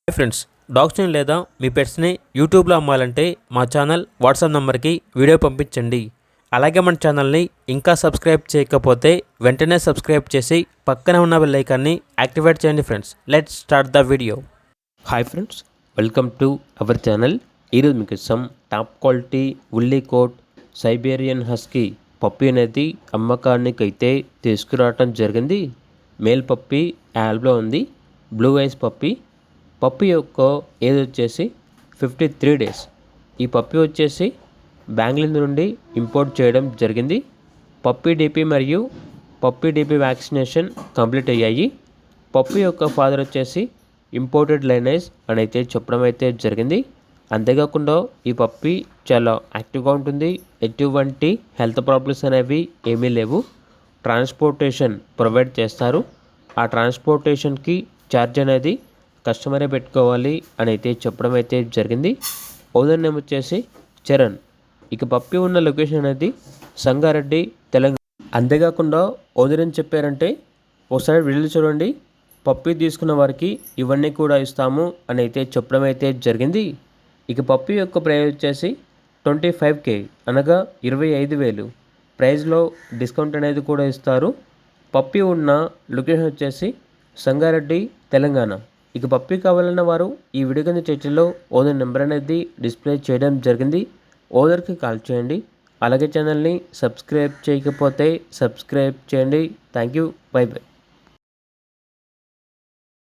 Hi friends, డాగ్స్ని లేదా మీ పెట్స్ని యూట్యూబ్లో అమ్మాలంటే మా ఛానల్ వాట్సాప్ నెంబర్కి వీడియో పంపించండి. అలాగే మన ఛానల్ని ఇంకా సబ్స్క్రైబ్ చేయకపోతే వెంటనే సబ్స్క్రైబ్ చేసి పక్కనే ఉన్న బెల్ ఐకాన్ని యాక్టివేట్ చేయండి friends. Let's start the video. Hi friends, welcome to our channel. ఈరోజు మీకు top quality woolly coat Siberian husky puppy అనేది అమ్మకానికైతే తీసుకురావటం జరిగింది. మేల్ పప్పీ యాల్బ్లో ఉంది. బ్లూ ఐస్ పప్పీ యొక్క ఏజ్ వచ్చేసి 53 days. ఈ పప్పీ వచ్చేసి బెంగళూరు నుండి ఇంపోర్ట్ చేయడం జరిగింది. పప్పీ డీపీ మరియు పప్పీ డీపీ వ్యాక్సినేషన్ కంప్లీట్ అయ్యాయి. పప్పీ యొక్క ఫాదర్ వచ్చేసి ఇంపోర్టెడ్ లైనేజ్ అని అయితే చెప్పడం అయితే జరిగింది. అంతేకాకుండా ఈ పప్పీ చాలా యాక్టివ్గా ఉంటుంది. ఎటువంటి హెల్త్ ప్రాబ్లమ్స్ అనేవి ఏమీ లేవు. ట్రాన్స్పోర్టేషన్ ప్రొవైడ్ చేస్తారు. ఆ ట్రాన్స్పోర్టేషన్కి ఛార్జ్ అనేది కస్టమరే పెట్టుకోవాలి అని అయితే చెప్పడం అయితే జరిగింది. ఓనర్ నేమ్ వచ్చేసి చరణ్. ఇక పప్పీ ఉన్న లొకేషన్ అనేది సంగారెడ్డి, తెలంగాణ. అంతేకాకుండా ఓనర్ ఏం చెప్పారంటే, ఒకసారి వీడియో చూడండి, పప్పీ తీసుకున్న వారికి ఇవన్నీ కూడా ఇస్తాము అని అయితే చెప్పడం అయితే జరిగింది. ఇక పప్పీ యొక్క ప్రైస్ వచ్చేసి 25K, అనగా 25,000 ప్రైస్లో డిస్కౌంట్ అనేది కూడా ఇస్తారు. పప్పీ ఉన్న లొకేషన్ వచ్చేసి సంగారెడ్డి, తెలంగాణ. ఇక పప్పీ కావాలన్న వారు ఈ వీడియో కింద చర్చలో ఓనర్ నెంబర్ అనేది డిస్ప్లే చేయడం జరిగింది. ఓనర్కి కాల్ చేయండి. అలాగే ఛానల్ని సబ్స్క్రైబ్ చేయకపోతే సబ్స్క్రైబ్ చేయండి. Thank you. By by.